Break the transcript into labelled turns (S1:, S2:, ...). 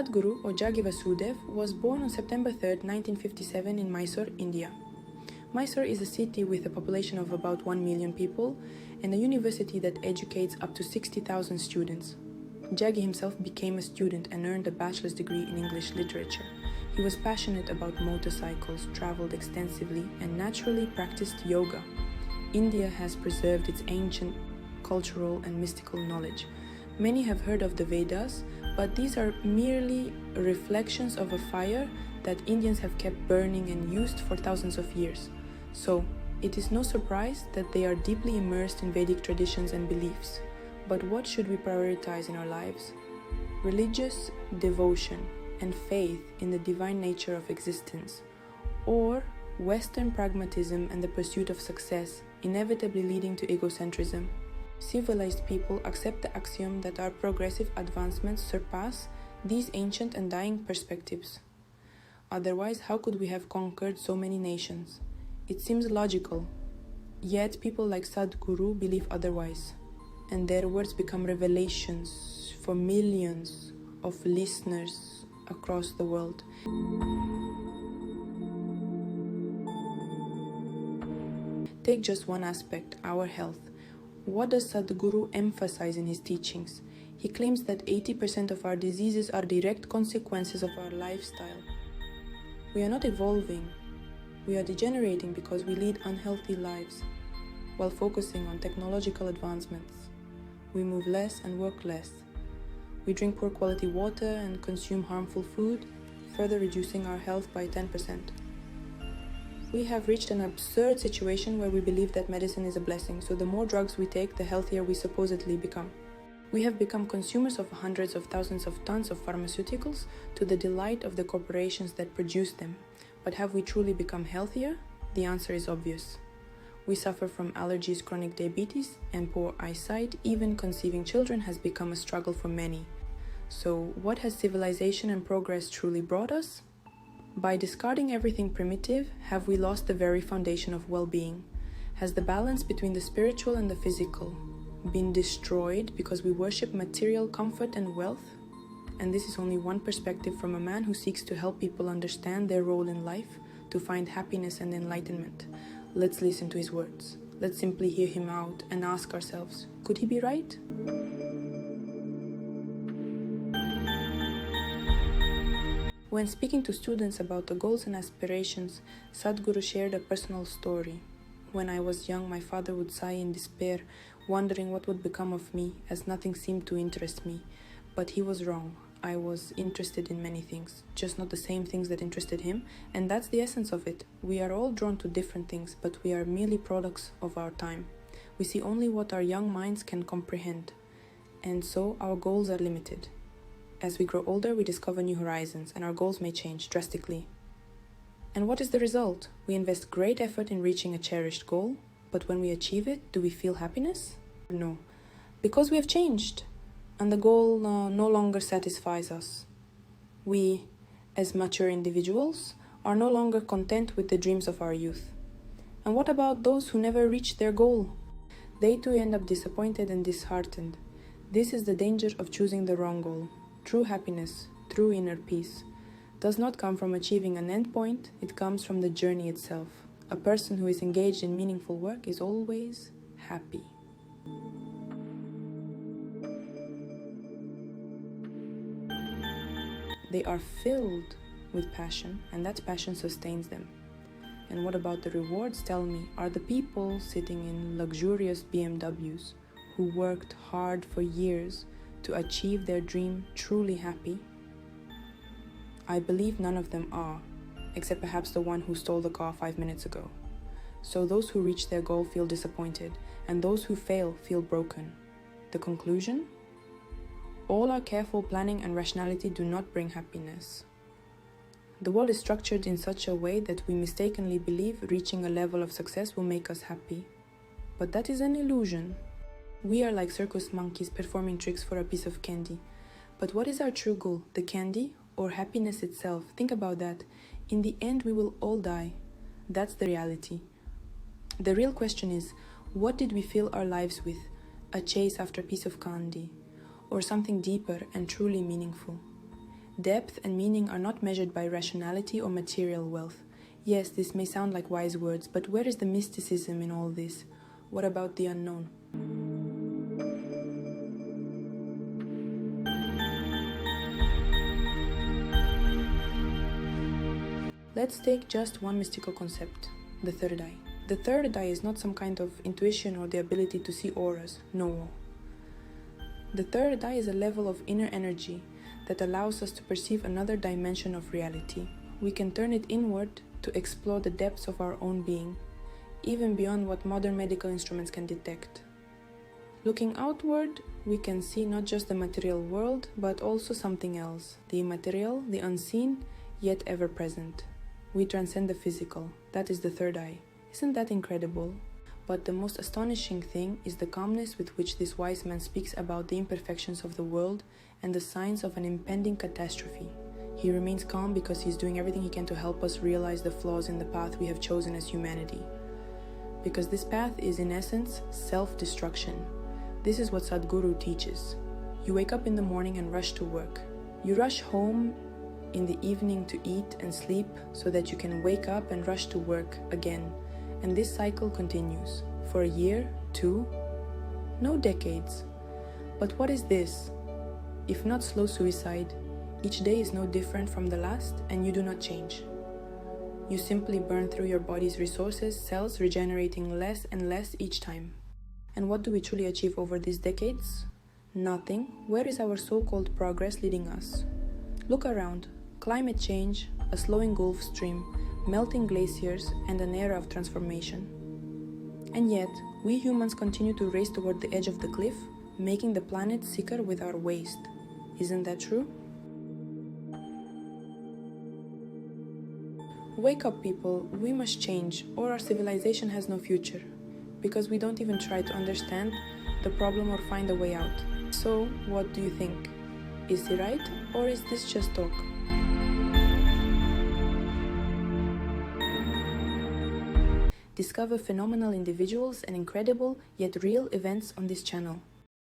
S1: Sadhguru or Jagi Vasudev was born on September 3, 1957 in Mysore, India. Mysore is a city with a population of about 1 million people and a university that educates up to 60,000 students. Jagi himself became a student and earned a bachelor's degree in English literature. He was passionate about motorcycles, traveled extensively, and naturally practiced yoga. India has preserved its ancient cultural and mystical knowledge. Many have heard of the Vedas, but these are merely reflections of a fire that Indians have kept burning and used for thousands of years. So, it is no surprise that they are deeply immersed in Vedic traditions and beliefs. But what should we prioritize in our lives? Religious devotion and faith in the divine nature of existence, or Western pragmatism and the pursuit of success, inevitably leading to egocentrism. Civilized people accept the axiom that our progressive advancements surpass these ancient and dying perspectives. Otherwise, how could we have conquered so many nations? It seems logical, yet people like Sadhguru believe otherwise, and their words become revelations for millions of listeners across the world. Take just one aspect, our health. What does Sadhguru emphasize in his teachings? He claims that 80% of our diseases are direct consequences of our lifestyle. We are not evolving. We are degenerating because we lead unhealthy lives while focusing on technological advancements. We move less and work less. We drink poor quality water and consume harmful food, further reducing our health by 10%. We have reached an absurd situation where we believe that medicine is a blessing, so the more drugs we take, the healthier we supposedly become. We have become consumers of hundreds of thousands of tons of pharmaceuticals to the delight of the corporations that produce them. But have we truly become healthier? The answer is obvious. We suffer from allergies, chronic diabetes, and poor eyesight. Even conceiving children has become a struggle for many. So, what has civilization and progress truly brought us? By discarding everything primitive, have we lost the very foundation of well-being? Has the balance between the spiritual and the physical been destroyed because we worship material comfort and wealth? And this is only one perspective from a man who seeks to help people understand their role in life, to find happiness and enlightenment. Let's listen to his words. Let's simply hear him out and ask ourselves, could he be right? When speaking to students about the goals and aspirations, Sadhguru shared a personal story. When I was young, my father would sigh in despair, wondering what would become of me, as nothing seemed to interest me. But he was wrong. I was interested in many things, just not the same things that interested him, and that's the essence of it. We are all drawn to different things, but we are merely products of our time. We see only what our young minds can comprehend, and so our goals are limited. As we grow older, we discover new horizons, and our goals may change drastically. And what is the result? We invest great effort in reaching a cherished goal, but when we achieve it, do we feel happiness? No, because we have changed, and the goal no longer satisfies us. We, as mature individuals, are no longer content with the dreams of our youth. And what about those who never reach their goal? They too end up disappointed and disheartened. This is the danger of choosing the wrong goal. True happiness, true inner peace, does not come from achieving an end point, it comes from the journey itself. A person who is engaged in meaningful work is always happy. They are filled with passion, and that passion sustains them. And what about the rewards? Tell me, are the people sitting in luxurious BMWs who worked hard for years to achieve their dream truly happy? I believe none of them are, except perhaps the one who stole the car 5 minutes ago. So those who reach their goal feel disappointed, and those who fail feel broken. The conclusion? All our careful planning and rationality do not bring happiness. The world is structured in such a way that we mistakenly believe reaching a level of success will make us happy. But that is an illusion. We are like circus monkeys performing tricks for a piece of candy. But what is our true goal? The candy or happiness itself? Think about that. In the end, we will all die. That's the reality. The real question is, what did we fill our lives with? A chase after a piece of candy, or something deeper and truly meaningful? Depth and meaning are not measured by rationality or material wealth. Yes, this may sound like wise words, but where is the mysticism in all this? What about the unknown? Let's take just one mystical concept, the third eye. The third eye is not some kind of intuition or the ability to see auras, no. The third eye is a level of inner energy that allows us to perceive another dimension of reality. We can turn it inward to explore the depths of our own being, even beyond what modern medical instruments can detect. Looking outward, we can see not just the material world, but also something else, the immaterial, the unseen, yet ever present. We transcend the physical. That is the third eye. Isn't that incredible? But the most astonishing thing is the calmness with which this wise man speaks about the imperfections of the world and the signs of an impending catastrophe. He remains calm because he is doing everything he can to help us realize the flaws in the path we have chosen as humanity. Because this path is, in essence, self-destruction. This is what Sadhguru teaches. You wake up in the morning and rush to work. You rush home in the evening to eat and sleep so that you can wake up and rush to work again. And this cycle continues for a year, 2, no decades. But what is this? If not slow suicide, each day is no different from the last and you do not change. You simply burn through your body's resources, cells regenerating less and less each time. And what do we truly achieve over these decades? Nothing. Where is our so-called progress leading us? Look around. Climate change, a slowing Gulf Stream, melting glaciers, and an era of transformation. And yet, we humans continue to race toward the edge of the cliff, making the planet sicker with our waste. Isn't that true? Wake up, people, we must change, or our civilization has no future, because we don't even try to understand the problem or find a way out. So, what do you think? Is he right, or is this just talk? Discover phenomenal individuals and incredible yet real events on this channel.